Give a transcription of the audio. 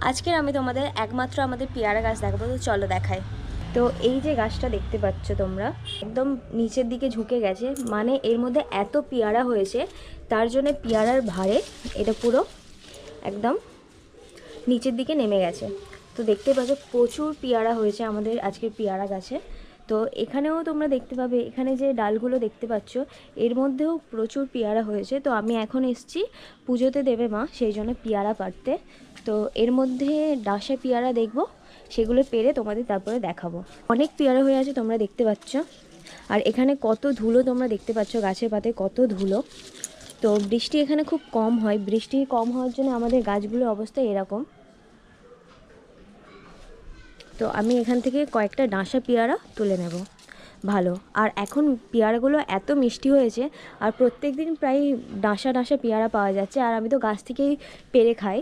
আজকের আমি তোমাদের একমাত্র আমাদের পেয়ারা গাছ দেখাবো, তো চলো দেখাই। তো এই যে গাছটা দেখতে পাচ্ছ তোমরা, একদম নিচের দিকে ঝুঁকে গেছে, মানে এর মধ্যে এত পেয়ারা হয়েছে, তার জন্য পেয়ারার ভারে এটা পুরো একদম নিচের দিকে নেমে গেছে। তো দেখতে পাচ্ছ প্রচুর পেয়ারা হয়েছে আমাদের আজকের পেয়ারা গাছে। তো এখানেও তোমরা দেখতে পাবে, এখানে যে ডালগুলো দেখতে পাচ্ছ এর মধ্যেও প্রচুর পেয়ারা হয়েছে। তো আমি এখন এসেছি, পুজোতে দেবে মা, সেই জন্য পেয়ারা পাড়তে। তো এর মধ্যে ডাসা পেয়ারা দেখব, সেগুলো পেরে তোমাদের তারপরে দেখাবো। অনেক পেয়ারা হয়ে আছে তোমরা দেখতে পাচ্ছ, আর এখানে কত ধুলো তোমরা দেখতে পাচ্ছ, গাছের পাতায় কত ধুলো। তো বৃষ্টি এখানে খুব কম হয়, বৃষ্টি কম হওয়ার জন্য আমাদের গাছগুলোর অবস্থা এরকম। তো আমি এখান থেকে কয়েকটা ডাঁশা পেয়ারা তুলে নেব। ভালো, আর এখন পেয়ারাগুলো এত মিষ্টি হয়েছে, আর প্রত্যেক দিন প্রায় ডাঁশা ডাঁশা পেয়ারা পাওয়া যাচ্ছে, আর আমি তো গাছ থেকেই পেরে খাই।